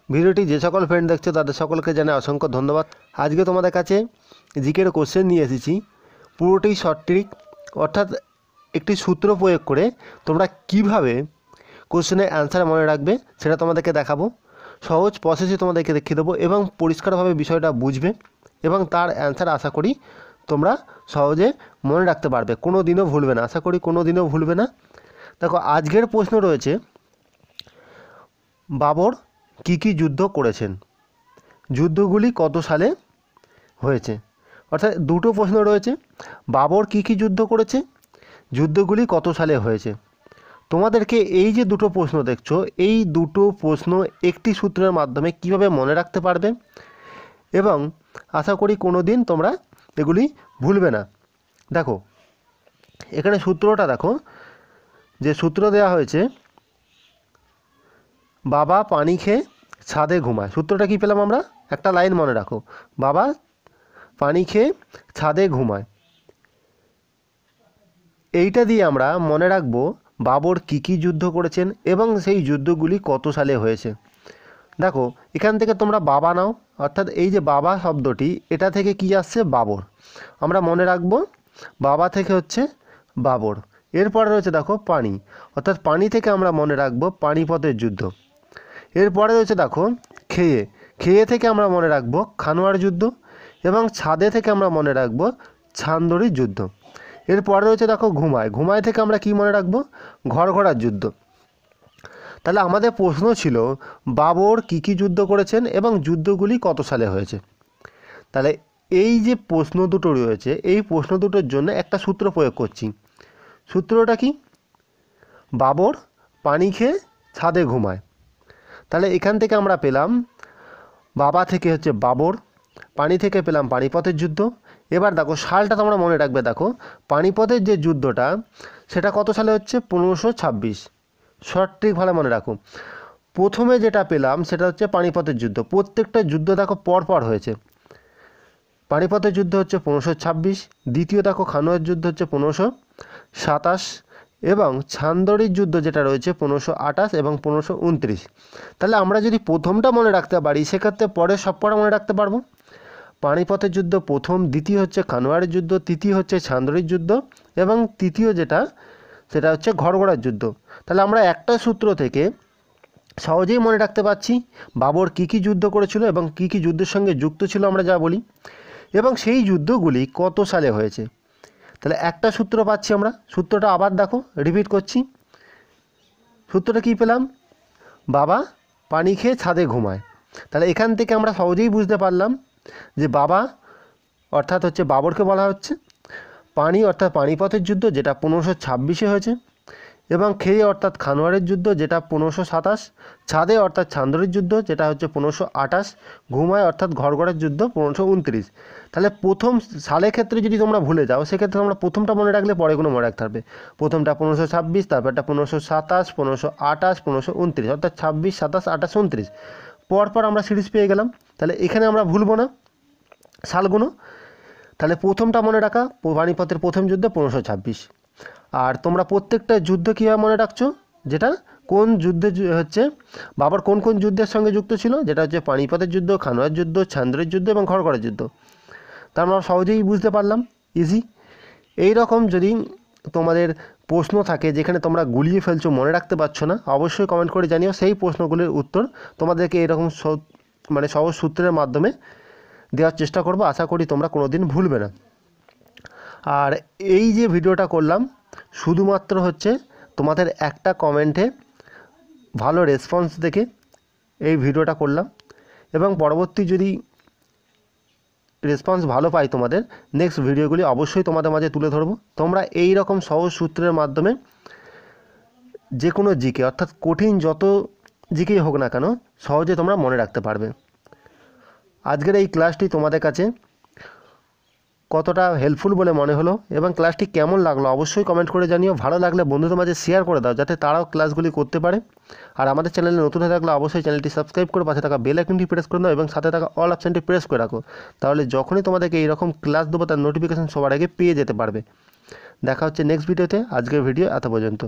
ভিডিওটি যে সকল ফ্রেন্ড দেখছো তাদের সকলকে জানাই অসংখ্য ধন্যবাদ। আজকে তোমাদের কাছে জিকের কোশ্চেন নিয়ে এসেছি, পুরোটাই শর্ট ট্রিক, অর্থাৎ একটি সূত্র প্রয়োগ করে তোমরা কিভাবে কোশ্চেনের অ্যান্সার মনে রাখবে সেটা তোমাদেরকে দেখাবো। সহজ প্রসেসে তোমাদেরকে দেখিয়ে দেবো এবং পরিষ্কারভাবে বিষয়টা বুঝবে এবং তার অ্যান্সার আশা করি তোমরা সহজে মনে রাখতে পারবে, কোনো দিনও ভুলবে না, আশা করি কোনো দিনও ভুলবে না। দেখো, আজকের প্রশ্ন রয়েছে বাবর কী কী যুদ্ধ করেছেন, যুদ্ধগুলি কত সালে হয়েছে। অর্থাৎ দুটো প্রশ্ন রয়েছে, বাবর কী কী যুদ্ধ করেছে, যুদ্ধগুলি কত সালে হয়েছে। তোমাদেরকে এই যে দুটো প্রশ্ন দেখছো, এই দুটো প্রশ্ন একটি সূত্রের মাধ্যমে কিভাবে মনে রাখতে পারবে এবং আশা করি কোনো দিন তোমরা এগুলি ভুলবে না। দেখো এখানে সূত্রটা দেখো, যে সূত্র দেওয়া হয়েছে বাবা পানি খেয়ে ছাদে ঘুমায়। সূত্রটা কি পেলাম আমরা, একটা লাইন মনে রাখো, বাবা পানি খেয়ে ছাদে ঘুমায়। এইটা দিয়ে আমরা মনে রাখবো বাবর কী কী যুদ্ধ করেছেন এবং সেই যুদ্ধগুলি কত সালে হয়েছে। দেখো এখান থেকে তোমরা বাবা নাও, অর্থাৎ এই যে বাবা শব্দটি, এটা থেকে কি আসছে, বাবর। আমরা মনে রাখবো বাবা থেকে হচ্ছে বাবর। এরপরে রয়েছে দেখো পানি, অর্থাৎ পানি থেকে আমরা মনে রাখবো পানিপথের যুদ্ধ। এরপরে রয়েছে দেখো খেয়ে, খেয়ে থেকে আমরা মনে রাখবো খানোয়ার যুদ্ধ এবং ছাদে থেকে আমরা মনে রাখবো ছান্দরির যুদ্ধ। এরপরে রয়েছে দেখো ঘুমায়, ঘুমায় থেকে আমরা কি মনে রাখবো, ঘরঘরার যুদ্ধ। তাহলে আমাদের প্রশ্ন ছিল বাবর কী কী যুদ্ধ করেছেন এবং যুদ্ধগুলি কত সালে হয়েছে। তাহলে এই যে প্রশ্ন দুটো রয়েছে, এই প্রশ্ন দুটোর জন্য একটা সূত্র প্রয়োগ করছি। সূত্রটা কি, বাবর পানি খেয়ে ছাদে ঘুমায়। তাহলে এখান থেকে আমরা পেলাম বাবা থেকে হচ্ছে বাবর, পানি থেকে পেলাম পানিপথের যুদ্ধ। এবার দেখো সালটা তোমরা মনে রাখবে, দেখো পানিপথের যে যুদ্ধটা সেটা কত সালে হচ্ছে, 1526। সঠিক ভালো মনে রাখো। প্রথমে যেটা পেলাম সেটা হচ্ছে পানিপথের যুদ্ধ, প্রত্যেকটা যুদ্ধ দেখো পরপর হয়েছে। পানিপথের যুদ্ধ হচ্ছে 1526, দ্বিতীয় দেখো খানোয়ার যুদ্ধ হচ্ছে 1527 এবং ছান্দরির যুদ্ধ যেটা রয়েছে 1528 এবং 1529। তাহলে আমরা যদি প্রথমটা মনে রাখতে পারি সেক্ষেত্রে পরে সব কটা মনে রাখতে পারবো। পানিপথের যুদ্ধ প্রথম, দ্বিতীয় হচ্ছে খানোয়ারের যুদ্ধ, তৃতীয় হচ্ছে ছান্দরির যুদ্ধ এবং তৃতীয় যেটা সেটা হচ্ছে ঘরঘরার যুদ্ধ। তাহলে আমরা একটা সূত্র থেকে সহজেই মনে রাখতে পারছি বাবর কী কী যুদ্ধ করেছিল এবং কী কী যুদ্ধের সঙ্গে যুক্ত ছিল আমরা যা বলি, এবং সেই যুদ্ধগুলি কত সালে হয়েছে। তাহলে একটা সূত্র পাচ্ছি আমরা, সূত্রটা আবার দেখো রিপিট করছি। সূত্রটা কী পেলাম, বাবা পানি খেয়ে ছাদে ঘুমায়। তাহলে এখান থেকে আমরা সহজেই বুঝতে পারলাম যে বাবা অর্থাৎ হচ্ছে বাবরকে বলা হচ্ছে, পানি অর্থাৎ পানিপথের যুদ্ধ যেটা 1526 হয়েছে, এবং খেয়ে অর্থাৎ খানোয়ারের যুদ্ধ যেটা 1527, ছাদে অর্থাৎ ছান্দরির যুদ্ধ যেটা হচ্ছে 1528, ঘুমায় অর্থাৎ ঘরঘরের যুদ্ধ 1529। তাহলে প্রথম সালের ক্ষেত্রে যদি তোমরা ভুলে যাও সেক্ষেত্রে তোমরা প্রথমটা মনে রাখলে পরেগুলো মনে রাখতে পারবে। প্রথমটা 1526, তারপরটা 1527, 1528, 1529, অর্থাৎ 26, 27, 28, 29 পরপর আমরা সিরিজ পেয়ে গেলাম। তাহলে এখানে আমরা ভুলবো না সালগুলো। তাহলে প্রথমটা মনে রাখা, পানিপথের প্রথম যুদ্ধ 1526। আর তোমরা প্রত্যেকটা যুদ্ধ কীভাবে মনে রাখছো, যেটা কোন যুদ্ধে হচ্ছে বাবর কোন কোন যুদ্ধের সঙ্গে যুক্ত ছিল, যেটা হচ্ছে পানিপথের যুদ্ধ, খানোয়ার যুদ্ধ, ছান্দরের যুদ্ধ এবং ঘরঘরের যুদ্ধ। তার আমরা সহজেই বুঝতে পারলাম, ইজি। এই রকম যদি তোমাদের প্রশ্ন থাকে যেখানে তোমরা গুলিয়ে ফেলছো, মনে রাখতে পারছো না, অবশ্যই কমেন্ট করে জানিও, সেই প্রশ্নগুলির উত্তর তোমাদেরকে এরকম সহজ সূত্রের মাধ্যমে দেওয়ার চেষ্টা করবো। আশা করি তোমরা কোনো দিন ভুলবে না। আর এই যে ভিডিওটা করলাম শুধুমাত্র হচ্ছে তোমাদের একটা কমেন্টে ভালো রেসপন্স দেখে এই ভিডিওটা করলাম, এবং পরবর্তী যদি রেসপন্স ভালো পাই তোমাদের, নেক্সট ভিডিওগুলি অবশ্যই তোমাদের মাঝে তুলে ধরবো। তোমরা এই রকম সহজ সূত্রের মাধ্যমে যে কোনো জিকে অর্থাৎ কঠিন যত জিকেই হোক না কেন সহজে তোমরা মনে রাখতে পারবে। আজকের এই ক্লাসটি তোমাদের কাছে কতটা হেল্পফুল বলে মনে হলো এবং ক্লাসটি কেমন লাগলো অবশ্যই কমেন্ট করে জানিও। ভালো লাগলে বন্ধুদের মাঝে শেয়ার করে দাও যাতে তারাও ক্লাসগুলি করতে পারে। আর আমাদের চ্যানেলে নতুন হয়ে থাকলে অবশ্যই চ্যানেলটি সাবস্ক্রাইব করে পাশে থাকা বেল আইকনটি প্রেস করে দাও এবং সাথে থাকা অল অপশানটি প্রেস করে রাখো। তাহলে যখনই তোমাদেরকে এইরকম ক্লাস দেবো তার নোটিফিকেশন সবার আগে পেয়ে যেতে পারবে। দেখা হচ্ছে নেক্সট ভিডিওতে। আজকের ভিডিও এত পর্যন্ত।